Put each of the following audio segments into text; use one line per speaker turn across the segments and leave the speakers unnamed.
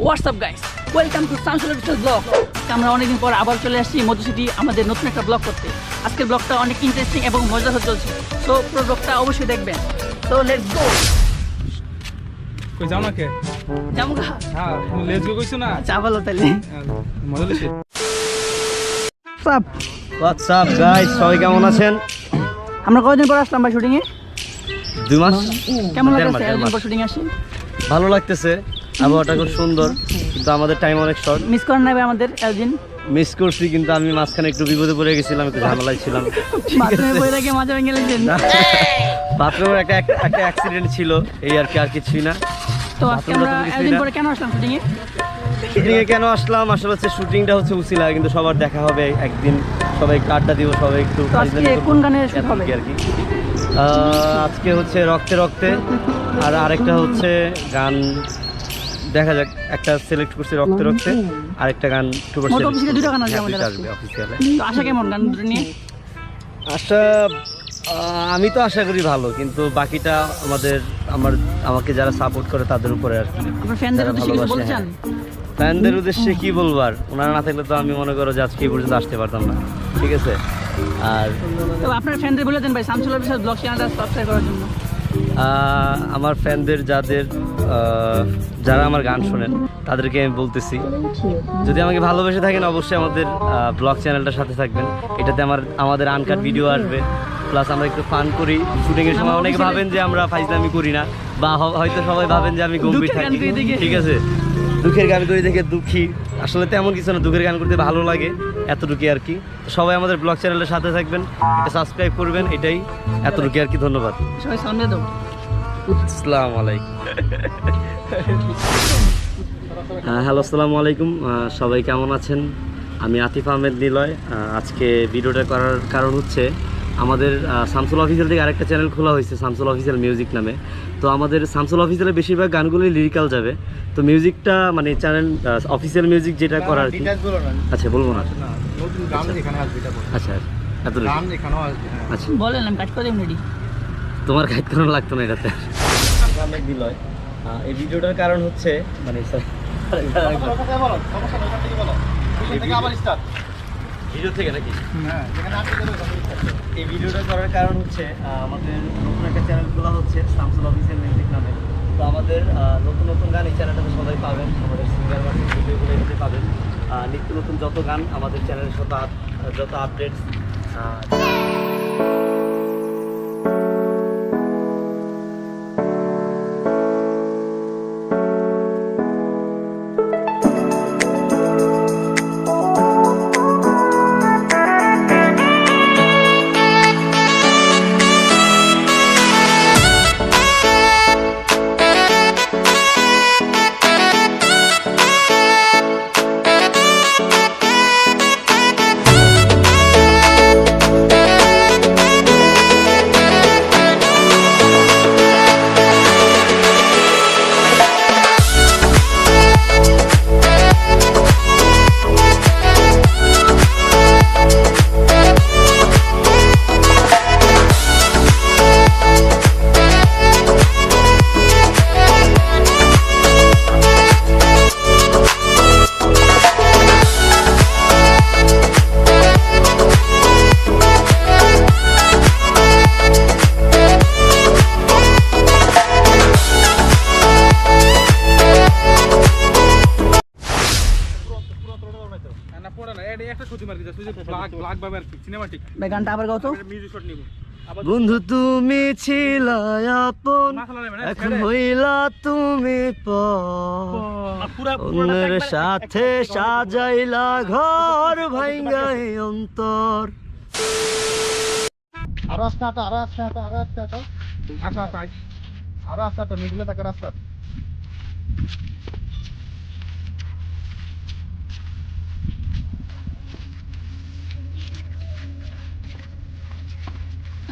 WhatsApp guys, welcome to Shamsul official blog. আমরা অনেকদিন পর আবার চলে আসছি মধু সিটি আমাদের নতুন একটা ব্লগ করতে। আজকের ব্লগটা অনেক ইন্টারেস্টিং এবং মজাদার হতে চলছে, সো পুরো ব্লগটা অবশ্যই দেখবেন। So let's go.
কই যাও না কে?
জামুগা
হ্যাঁ, লেটস গো কইছো না?
চা ভালো তাইলে।
মজা লইছে।
হোয়াটস আপ গাইস, সবাই কেমন আছেন?
আমরা কয়দিন পর আসলাম ভাই শুটিং এ?
2 মাস।
কেমন
দেড়
লাগছে
মাস।
এতদিন পর শুটিং আসি?
ভালো লাগতেছে, আবহাওয়াটা খুব সুন্দর, কিন্তু আমাদের টাইম অনেক শর্ট।
মিস করেন না ভাই আমাদের এতদিন?
মিস করছি, কিন্তু আমি মাঝখানে একটু বিপদে পড়ে গেছিলাম, একটু ঝামেলায় ছিলাম।
বাথরুমে বই রেখে মাঝে ভেঙে গেলেন।
বাথরুমে একটা অ্যাক্সিডেন্ট ছিল, এই আর কি, আর কিছুই না।
তো আজকে আমরা এতদিন পরে কেন আসলাম শুটিং এ?
শুটিং এ কেন আসলাম, আসলে হচ্ছে শুটিংটা হচ্ছে উসিলা, কিন্তু সবার দেখা হবে একদিন, সবাই একটু আড্ডা দিব, সবাই একটু
তো আজকে কোন গানে শুট হবে
আর কি? আজকে হচ্ছে রক্তে রক্তে, আর আরেকটা হচ্ছে গান, দেখা যাক, একটা সিলেক্ট করছি রক্তে রক্তে, আরেকটা গান
মোট অফিসিয়ালি দুটো গান আছে আমাদের
আসবে অফিসিয়ালে।
তো আশা কেমন গান দুটো নিয়ে?
আশা আমি তো আশা করি ভালো, কিন্তু বাকিটা আমাকে যারা সাপোর্ট করে তাদের উপরে আর কি।
আপনার ফ্যানদের উদ্দেশ্যে কিছু বলতে চান?
ফ্যানদের উদ্দেশ্যে কি বলবো, আর ওনারা না থাকলে তো আমি মনে করো যে আজকে এই পর্যন্ত আসতে পারতাম না, ঠিক আছে? আর
তো আপনার ফ্যানদের বলে দেন ভাই শামসুল অফিসিয়াল ব্লগ চ্যানেলটা সাবস্ক্রাইব করার জন্য।
আমার ফ্যানদের যারা আমার গান শোনেন তাদেরকে আমি বলতেছি, যদি আমাকে ভালোবেসে থাকেন অবশ্যই আমাদের ব্লগ চ্যানেলটার সাথে থাকবেন। এটাতে আমাদের আনকাট ভিডিও আসবে, প্লাস আমরা একটু ফান করি শুটিংয়ের সময়। অনেকে ভাবেন যে আমরা ফাইজলামি করি না, বা হয়তো সবাই ভাবেন যে আমি গম্ভীর থাকি, ঠিক আছে? দুঃখের গান করি দেখে দুঃখী, আসলে তেমন কিছু না, দুঃখের গান করতে ভালো লাগে, এতটুকুই আর কি। সবাই আমাদের ব্লগ চ্যানেলের সাথে থাকবেন, সাবস্ক্রাইব করবেন, এটাই, এতটুকুই আর কি। ধন্যবাদ।
সবাই সামনে দাও।
আসসালামু আলাইকুম। হ্যালো, আসসালামু আলাইকুম। সবাই কেমন আছেন? আমি আতিফ আহমেদ নিলয়। আজকে ভিডিওটা করার কারণ হচ্ছে আমাদের শামসুল অফিসিয়াল থেকে আরেকটা চ্যানেল খোলা হয়েছে, শামসুল অফিসিয়াল মিউজিক নামে। তো আমাদের শামসুল অফিসিয়ালের বেশিরভাগ গানগুলোই লিরিক্যাল যাবে। তো মিউজিকটা মানে চ্যানেল অফিসিয়াল মিউজিক যেটা করার কি, আচ্ছা বলবো না, আচ্ছা এত আচ্ছা
বলেন, আমি কাট করে দেব রেডি।
তোমার কাজ করানো লাগতো না এটাতে। নিলয়, এই ভিডিওটার কারণ হচ্ছে মানে ভিডিও থেকে নাকি, এই ভিডিওটা করার কারণ হচ্ছে আমাদের নতুন একটা চ্যানেল খোলা হচ্ছে শামসুল অফিসিয়াল মিউজিক নামে। তো আমাদের নতুন নতুন গান এই চ্যানেলটাতে সবাই পাবেন, আমাদের সিঙ্গার ভার্সন ভিডিওগুলো এখানে পাবেন। নিত্য নতুন যত গান, আমাদের চ্যানেলের সাথে যত আপডেটস।
ভাই গানটা আবার গাও তো।
বন্ধু তুমি ছিল আপন, এখন হইলা তুমি অন্যের সাথে সাজাইলা ঘর ভাঙ্গাই অন্তর।
আরো আস্তে মিডলে থাকে রাস্তা।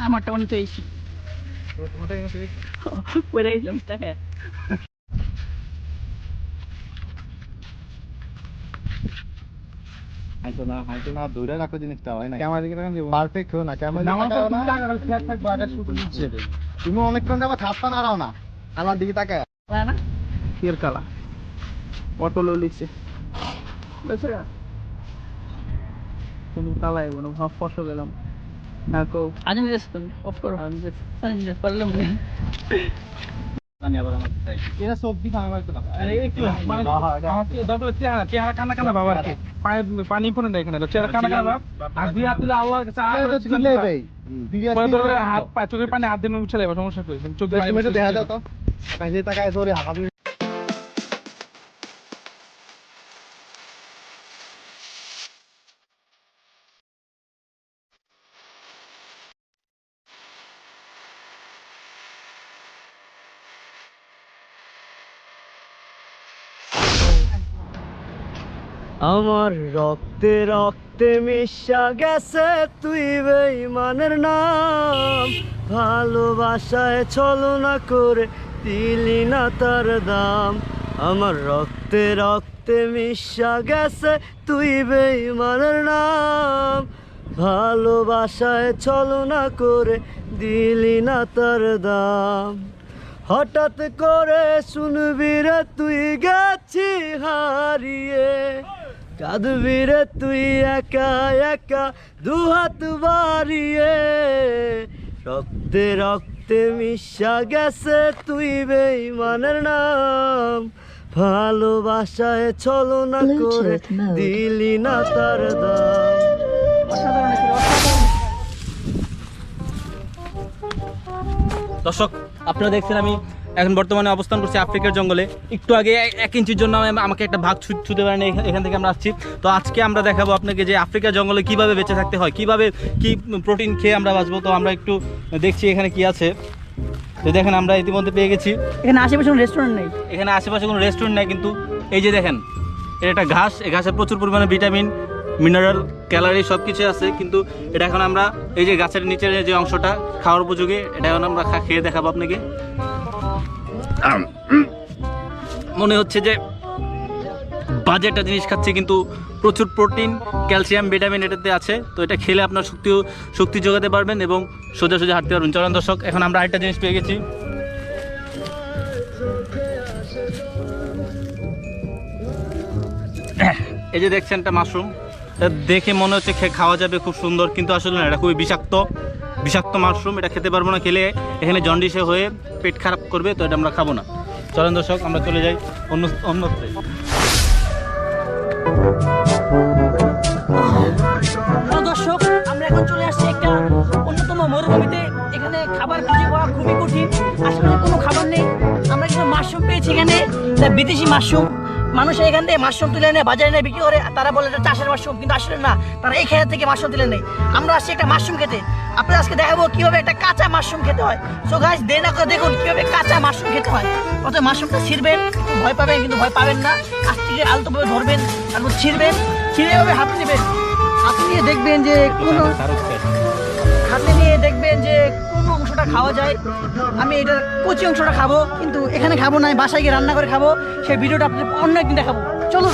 আমারটা অনেক তো এসি পড়ে গেছিলাম টাকা।
হাইতো না দৌড়ে রাখো জিনিসটা হয় না। ক্যামেরা দিকে তাকান, পারফেক্ট হো না ক্যামেরা তুমি অনেকক্ষণ যাবো থাপ্পা নাড়াও না, আমার দিকে তাকায়
না
কির কালা
অটোলো লিখছে কোনো তালাই কোনো ভাব ফসল গেলাম না তো
আজান দিয়েছে তুমি অফ করো আজান দিয়েছে পারলাম না
এরা সবজি খাওয়া একটু
আরে একটু মানে আমাকে দরকার চেহারা কানা কানা বাবা আর কি পানি পড়ে না এখানে চেহারা কানা কানা বাবা আর দুই হাত তুলে আল্লাহর কাছে
তুলে ভাই
হাত পা চোখের পানি হাত দিয়ে মুছে যাবে সমস্যা কই চোখ
দেখা দাও তো কাজে টাকায় ধরে হাঁকা
আমার রক্তে রক্তে মিশা গেছে তুই বেঈমানের নাম, ভালোবাসায় ছলনা করে দিলি না তার দাম। আমার রক্তে রক্তে মিশা গেছে তুই বেঈমানের নাম, ভালোবাসায় ছলনা করে দিলি না তার দাম। হঠাৎ করে শুনবি রে তুই গেছি হারিয়ে, কাঁদবি রে তুই একা একা দুহাত বাড়িয়ে। রক্তে রক্তে মিশা গেছে তুই বেঈমানের নাম, ভালোবাসায় ছলনা করে দিলি না তার দাম।
অসাধারণ ছিল, অসাধারণ।
দর্শক আপনারা দেখছেন আমি এখন বর্তমানে অবস্থান করছি আফ্রিকার জঙ্গলে। একটু আগে 1 ইঞ্চির জন্য আমাকে একটা ভাগ ছুঁতে পারেনি, এখান থেকে আমরা আসছি। তো আজকে আমরা দেখাবো আপনাকে যে আফ্রিকার জঙ্গলে কিভাবে বেঁচে থাকতে হয়, কিভাবে কি প্রোটিন খেয়ে আমরা বাঁচবো। তো আমরা একটু দেখছি এখানে কি আছে। তো দেখেন আমরা ইতিমধ্যে পেয়ে গেছি।
এখানে আশেপাশে কোনো রেস্টুরেন্ট নেই,
এখানে আশেপাশে কোনো রেস্টুরেন্ট নেই, কিন্তু এই যে দেখেন এটা একটা ঘাস, এই ঘাসে প্রচুর পরিমাণে ভিটামিন, মিনারেল, ক্যালারি সব কিছু আছে। কিন্তু এটা এখন আমরা এই যে গাছের নিচের যে অংশটা খাওয়ার উপযোগী, এটা এখন আমরা খেয়ে দেখাবো আপনাকে। মনে হচ্ছে যে বাজে একটা জিনিস খাচ্ছি, কিন্তু প্রচুর প্রোটিন, ক্যালসিয়াম, ভিটামিন এটাতে আছে। তো এটা খেলে আপনার শক্তি যোগাতে পারবেন এবং সোজা সোজা হাঁটতে পারবেন। চলেন দর্শক, এখন আমরা আরেকটা জিনিস পেয়ে গেছি। এই যে দেখছেন একটা মাশরুম, দেখে মনে হচ্ছে খাওয়া যাবে, খুব সুন্দর, কিন্তু আসলে না, এটা খুবই বিষাক্ত মাশরুম। এটা খেতে পারবো না, খেলে এখানে জন্ডিসে হয়ে পেট খারাপ করবে। তো এটা আমরা খাবো না। চলেন দর্শক, আমরা চলে যাই অন্যত্রে।
দর্শক আমরা এখন চলে আসছি একটা অন্যতম মরুভূমিতে। এখানে খাবার খুঁজে পাওয়া খুবই কঠিন, আশেপাশে কোনো খাবার নেই। আমরা কিছু মাশরুম পেয়েছি এখানে, বিদেশি মাশরুম। মানুষ এখান থেকে মাশরুম তুলে এনে বাজারে এনে বিক্রি করে, তারা বলে এটা চাষের মাশরুম, কিন্তু আসলে না, তারা এই খেত থেকে মাশরুম তুলে নেয়। আমরা আসছি একটা মাশরুম খেতে, আপনারা আজকে দেখাবো কিভাবে একটা কাঁচা মাশরুম খেতে হয়। সো গাইস দেরি না করে দেখুন কিভাবে কাঁচা মাশরুম খেতে হয়। প্রথমে মাশরুমটা ছিঁড়বেন, একটু ভয় পাবেন কিন্তু ভয় পাবেন না, আজ থেকে আলতোভাবে ধরবেন, তারপর ছিঁড়বেন, ছিঁড়ে এভাবে হাতে নেবেন, হাতে নিয়ে দেখবেন যে কোনো হাতে নিয়ে দেখবেন যে কোন অংশটা খাওয়া যায়। আমি এটা কচি অংশটা খাবো, কিন্তু এখানে খাবো না, বাসায় গিয়ে রান্না করে খাবো। সেই ভিডিওটা আপনাদের অন্য একদিন দেখাবো। চলুন,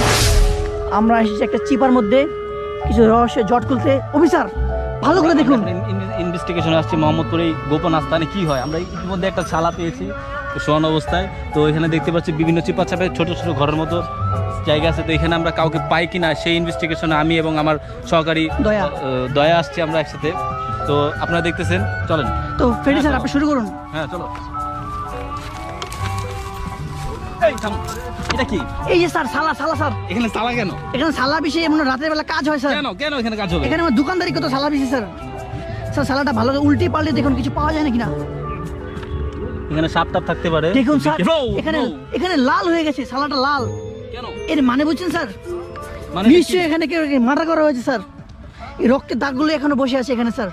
আমরা এসেছি একটা চিপার মধ্যে কিছু রহস্যের জট খুলতে। অফিসার ভালো করে দেখুন।
ইনভেস্টিগেশনে আসছি মোহাম্মদপুরে এই গোপন আস্তানে কি হয়। আমরা ইতিমধ্যে একটা ছালা পেয়েছি শোয়ানো অবস্থায়। তো এখানে দেখতে পাচ্ছি বিভিন্ন চিপা চাপে ছোট ছোট ঘরের মতো জায়গা আছে। তো এখানে আমরা কাউকে পাই কিনা সেই ইনভেস্টিগেশনে আমি এবং আমার সহকারী দয়া আসছি আমরা একসাথে। তো আপনারা দেখতেছেন, চলেন।
তো ফেডি স্যার আপনি শুরু করুন।
হ্যাঁ চলো। এই থাম, এটা কি?
এই যে স্যার সালা স্যার,
এখানে সালা কেন?
এখানে সালা বিষয়ে এমন রাতের বেলা কাজ হয় স্যার।
কেন এখানে কাজ হবে?
এখানে আমার দোকানদারি কত সালা বিষয় স্যার। স্যার সালাটা ভালো করে উল্টে পাল্টে দেখুন কিছু পাওয়া যায় নাকি না।
এখানে সাপ টাপ থাকতে পারে।
দেখুন স্যার এখানে লাল হয়ে গেছে, সালাটা লাল।
কেন?
এর মানে বুঝছেন স্যার?
মানে
নিশ্চয়ই এখানে কেউ মার্ডার করা হয়েছে স্যার। এই রক্তের দাগগুলো এখনো বসে আছে এখানে স্যার।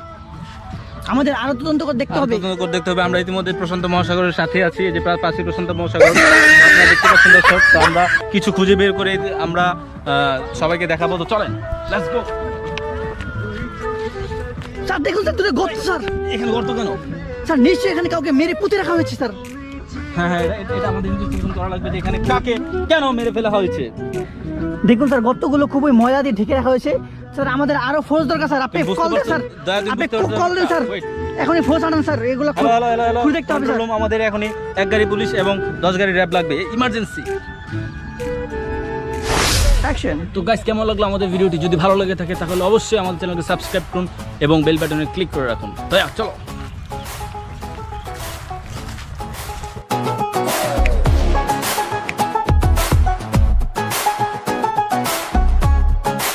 আমাদের আরো তদন্ত করে দেখতে হবে।
আমরা ইতিমধ্যে প্রশান্ত মহাসাগরের সাথে আছি, এই যে পাশে প্রশান্ত মহাসাগর আপনারা দেখতে পাচ্ছেন দর্শক। তো আমরা কিছু খুঁজে বের করে আমরা সবাইকে দেখাবো। তো চলেন, লেটস গো।
স্যার দেখুন স্যার দূরে গর্ত স্যার।
এখানে গর্ত কেন?
স্যার নিশ্চয়ই এখানে কাউকে মেরে পুঁতে রাখা হয়েছে স্যার।
হ্যাঁ এটা আমাদের ইনভেস্টিগেশন করা লাগবে যে এখানে কাকে কেন মেরে ফেলা হয়েছে।
দেখুন স্যার গর্তগুলো খুবই ময়লা দিয়ে ঢেকে রাখা হয়েছে স্যার। আমাদের আরো ফোর্স দরকার স্যার। আপনি কল দেন স্যার, আপনি কল দেন স্যার, এখনই ফোর্স আনেন স্যার। এগুলো খুঁজে দেখতে হবে স্যার।
আমাদের এখনই 1 গাড়ি পুলিশ এবং 10 গাড়ি র্যাব লাগবে, ইমার্জেন্সি।
অ্যাকশন।
তো গাইস কেমন লাগলো আমাদের ভিডিওটি? যদি ভালো লেগে থাকে তাহলে অবশ্যই আমাদের চ্যানেলকে সাবস্ক্রাইব করুন এবং বেল বাটনে ক্লিক করে রাখুন। তো চলো।